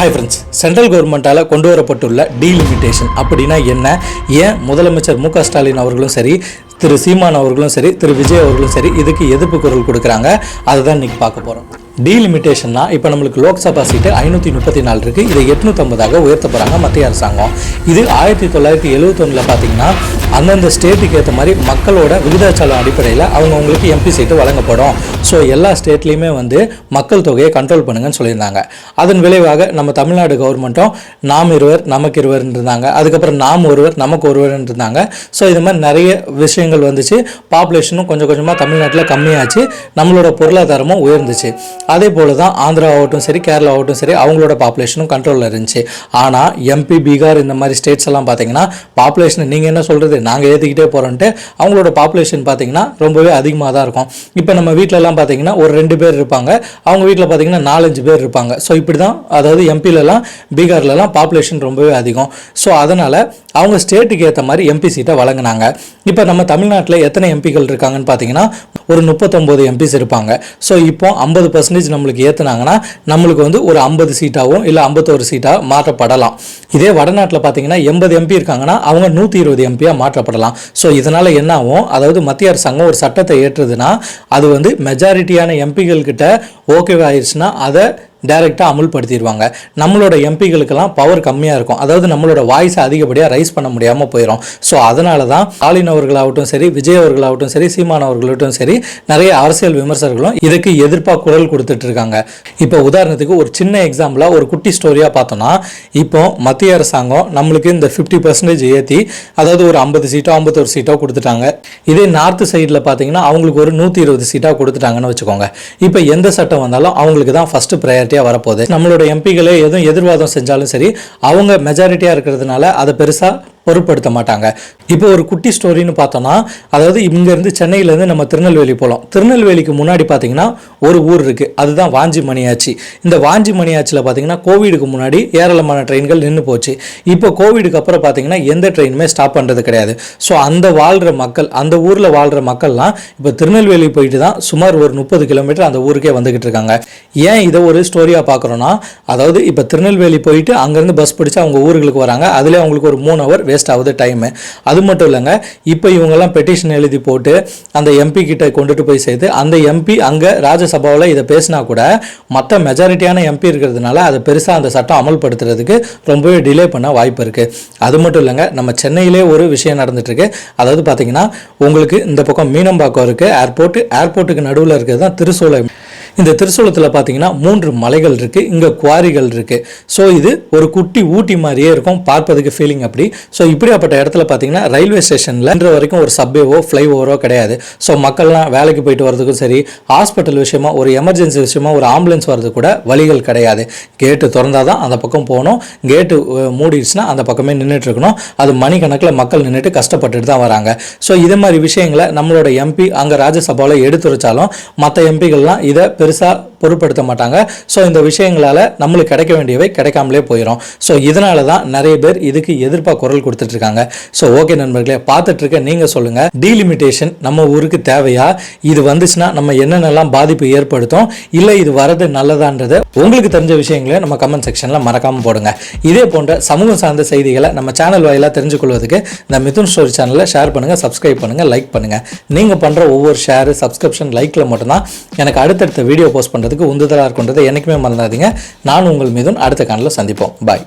Hi friends, central கவர்மெண்ட்டால் கொண்டு வரப்பட்டுள்ள delimitation அப்படின்னா என்ன? ஏன் முதலமைச்சர் மு.க. ஸ்டாலின் அவர்களும் சரி, திரு சீமான் அவர்களும் சரி, திரு விஜய் அவர்களும் சரி இதுக்கு எதிர்ப்பு குரல் கொடுக்குறாங்க? அதை தான் இன்றைக்கி பார்க்க போகிறோம். டீலிமிட்டேஷன்னா இப்போ நம்மளுக்கு லோக்சபா சீட்டு 534 இருக்குது. இதை 850 உயர்த்த போகிறாங்க மத்திய அரசாங்கம். இது 1971 பார்த்தீங்கன்னா அந்தந்த ஸ்டேட்டுக்கு ஏற்ற மாதிரி மக்களோட விகிதாச்சாரம் அடிப்படையில் அவங்களுக்கு எம்பி சீட்டு வழங்கப்படும். ஸோ எல்லா ஸ்டேட்லேயுமே மக்கள் தொகையை கண்ட்ரோல் பண்ணுங்கன்னு சொல்லியிருந்தாங்க. அதன் விளைவாக நம்ம தமிழ்நாடு கவர்மெண்ட்டும் நாம் இருவர் நமக்கு இருவர் இருந்தாங்க. அதுக்கப்புறம் நாம் ஒருவர் நமக்கு ஒருவர் இருந்தாங்க. ஸோ இது மாதிரி நிறைய விஷயங்கள் வந்துச்சு. பாப்புலேஷனும் கொஞ்சம் கொஞ்சமாக தமிழ்நாட்டில் கம்மியாச்சு, நம்மளோட பொருளாதாரமும் உயர்ந்துச்சு. அதே போல தான் ஆந்திரா ஆகட்டும் சரி, கேரளா ஆகட்டும் சரி, அவங்களோட பாப்புலேஷனும் கண்ட்ரோலில் இருந்துச்சு. ஆனால் எம்பி, பீகார் இந்த மாதிரி ஸ்டேட்ஸ் எல்லாம் பார்த்தீங்கன்னா பாப்புலேஷன் நீங்கள் என்ன சொல்கிறது, நாங்கள் ஏற்றிக்கிட்டே போகிறோன்ட்டு அவங்களோட பாப்புலேஷன் பார்த்தீங்கன்னா ரொம்பவே அதிகமாக தான் இருக்கும். இப்போ நம்ம வீட்டிலலாம் பார்த்தீங்கன்னா ஒரு 2 பேர் இருப்பாங்க, அவங்க வீட்டில் பார்த்தீங்கன்னா 4-5 பேர் இருப்பாங்க. ஸோ இப்படி தான், அதாவது எம்பிலலாம் பீகார்லலாம் பாப்புலேஷன் ரொம்பவே அதிகம். ஸோ அதனால் அவங்க ஸ்டேட்டுக்கு ஏற்ற மாதிரி எம்பி சீட்டை வழங்கினாங்க. இப்போ நம்ம தமிழ்நாட்டில் எத்தனை எம்பிக்கள் இருக்காங்கன்னு பார்த்தீங்கன்னா ஒரு 39 எம்பிஸ் இருப்பாங்க. ஸோ இப்போ 50% நம்மளுக்கு ஏற்றுனாங்கன்னா நம்மளுக்கு ஒரு 50 சீட்டாகவும் இல்லை 51 சீட்டாக மாற்றப்படலாம். இதே வடநாட்டில் பார்த்தீங்கன்னா 80 எம்பி இருக்காங்கன்னா அவங்க 120 எம்பியாக மாற்றப்படலாம். ஸோ இதனால் என்ன ஆகும், அதாவது மத்திய அரசாங்கம் ஒரு சட்டத்தை ஏற்றுதுன்னா அது மெஜாரிட்டியான எம்பிகள் கிட்ட ஓகேவா ஆயிடுச்சுன்னா அதை டைரெக்டாக அமுல்படுத்திடுவாங்க. நம்மளோட எம்பிகளுக்கெல்லாம் பவர் கம்மியாக இருக்கும், அதாவது நம்மளோட வாய்ஸை அதிகப்படியாக ரைஸ் பண்ண முடியாமல் போயிடும். ஸோ அதனால தான் ஸ்டாலின் அவர்களாகட்டும் சரி, விஜய் அவர்களாகட்டும் சரி, சீமான் அவர்களாகட்டும் சரி, நிறைய அரசியல் விமர்சகர்களும் இதுக்கு எதிர்ப்பாக குரல் கொடுத்துட்டு இருக்காங்க. இப்போ உதாரணத்துக்கு ஒரு சின்ன எக்ஸாம்பிளாக ஒரு குட்டி ஸ்டோரியாக பார்த்தோம்னா, இப்போ மத்திய அரசாங்கம் நம்மளுக்கு இந்த 50% ஏற்றி, அதாவது ஒரு 50 சீட்டோ 51 சீட்டோ கொடுத்துட்டாங்க. இதே நார்த் சைடில் பார்த்தீங்கன்னா அவங்களுக்கு ஒரு 120 சீட்டாக கொடுத்துட்டாங்கன்னு வச்சுக்கோங்க. இப்போ எந்த சட்டம் வந்தாலும் அவங்களுக்கு தான் ஃபர்ஸ்ட் ப்ரையாரிட்டி வரப்போகுது. நம்மளோட எம்பிகளே எதுவும் எதிர்வாதம் செஞ்சாலும் சரி, அவங்க மெஜாரிட்டியாக இருக்கிறதுனால அதை பெருசாக பொருட்படுத்த மாட்டாங்க. இப்போ ஒரு குட்டி ஸ்டோரின்னு பார்த்தோம்னா, அதாவது இங்கேருந்து சென்னையிலேருந்து நம்ம திருநெல்வேலி போகலாம். திருநெல்வேலிக்கு முன்னாடி பார்த்தீங்கன்னா ஒரு ஊர் இருக்குது, அதுதான் வாஞ்சி மணியாச்சி. இந்த வாஞ்சி மணியாச்சியில் பார்த்தீங்கன்னா கோவிடுக்கு முன்னாடி ஏராளமான ட்ரெயின்கள் நின்று போச்சு. இப்போ கோவிடுக்கு அப்புறம் பார்த்தீங்கன்னா எந்த ட்ரெயினுமே ஸ்டாப் பண்ணுறது கிடையாது. ஸோ அந்த வாழ்கிற மக்கள், அந்த ஊரில் வாழ்கிற மக்கள்லாம் இப்போ திருநெல்வேலி போயிட்டு தான் சுமார் ஒரு 30 கிலோமீட்டர் அந்த ஊருக்கே வந்துக்கிட்டு இருக்காங்க. ஏன் இதை ஒரு ஸ்டோரியாக பார்க்குறோன்னா, அதாவது இப்போ திருநெல்வேலி போயிட்டு அங்கேருந்து பஸ் பிடிச்சி அவங்க ஊர்களுக்கு வராங்க. அதிலே அவங்களுக்கு ஒரு 3 ஹவர் வேஸ்ட் ஆகுது டைமு. அது மட்டும் இல்லைங்க, இப்போ இவங்கெல்லாம் பெட்டிஷன் எழுதி போட்டு அந்த எம்பி கிட்ட கொண்டுட்டு போய் சேர்த்து அந்த எம்பி அங்கே ராஜ்யசபாவில் இதை பேசினா கூட மற்ற மெஜாரிட்டியான எம்பி இருக்கிறதுனால அதை பெருசாக அந்த சட்டம் அமல்படுத்துறதுக்கு ரொம்பவே டிலே பண்ண வாய்ப்பு இருக்குது. அது மட்டும் இல்லைங்க, நம்ம சென்னையிலே ஒரு விஷயம் நடந்துட்டுருக்கு. அதாவது பார்த்தீங்கன்னா உங்களுக்கு இந்த பக்கம் மீனம்பாக்கம் இருக்குது ஏர்போர்ட்டுக்கு நடுவில் இருக்கிறது தான் திருசூலை. இந்த திருசூலத்தில் பார்த்தீங்கன்னா 3 மலைகள் இருக்குது, இங்கே குவாரிகள் இருக்குது. ஸோ இது ஒரு குட்டி ஊட்டி மாதிரியே இருக்கும் பார்ப்பதுக்கு ஃபீலிங் அப்படி. ஸோ இப்படியாப்பட்ட இடத்துல பார்த்தீங்கன்னா ரயில்வே ஸ்டேஷனில் இன்ற வரைக்கும் ஒரு சப்வேவோ ஃப்ளைஓவரோ கிடையாது. ஸோ மக்கள்லாம் வேலைக்கு போயிட்டு வரதுக்கும் சரி, ஹாஸ்பிட்டல் விஷயமா, ஒரு எமர்ஜென்சி விஷயமா ஒரு ஆம்புலன்ஸ் வரது கூட வழிகள் கிடையாது. கேட்டு திறந்தால் தான் அந்த பக்கம் போகணும், கேட்டு மூடிடுச்சுன்னா அந்த பக்கமே நின்றுட்டு இருக்கணும். அது மணிக்கணக்கில் மக்கள் நின்றுட்டு கஷ்டப்பட்டுட்டு தான் வராங்க. ஸோ இது மாதிரி விஷயங்களை நம்மளோட எம்பி அங்கே ராஜ்யசபாவில் எடுத்துரைச்சாலும் மற்ற எம்பிகள்லாம் இதை பெருசாக பொருட்படுத்த மாட்டாங்க. ஸோ இந்த விஷயங்களால் நம்மளுக்கு கிடைக்க வேண்டியவை கிடைக்காமலே போயிடும். ஸோ இதனால தான் நிறைய பேர் இதுக்கு எதிர்ப்பாக குரல் கொடுத்துட்டு இருக்காங்க. ஸோ ஓகே நண்பர்களே, பார்த்துட்டு இருக்க நீங்கள் சொல்லுங்கள், டீலிமிட்டேஷன் நம்ம ஊருக்கு தேவையா? இது வந்துச்சுன்னா நம்ம என்னென்னலாம் பாதிப்பு ஏற்படுத்தும், இல்லை இது வரது நல்லதான்றது உங்களுக்கு தெரிஞ்ச விஷயங்களை நம்ம கமெண்ட் செக்ஷனில் மறக்காமல் போடுங்க. இதே போன்ற சமூகம் சார்ந்த செய்திகளை நம்ம சேனல் வாயிலாக தெரிஞ்சுக்கொள்வதற்கு இந்த மிதுன் ஸ்டோரி சேனலை ஷேர் பண்ணுங்கள், சப்ஸ்கிரைப் பண்ணுங்கள், லைக் பண்ணுங்கள். நீங்கள் பண்ணுற ஒவ்வொரு ஷேரு, சப்ஸ்கிரிப்ஷன், லைக்கில் மட்டும்தான் எனக்கு அடுத்தடுத்த வீடியோ போஸ்ட் பண்ணுறதுக்கு உந்துதலாக இருக்கின்றதை என்றைக்குமே மறந்துடாதீங்க. நான் உங்கள் மிதுன், அடுத்த காணொளியில் சந்திப்போம். பாய்.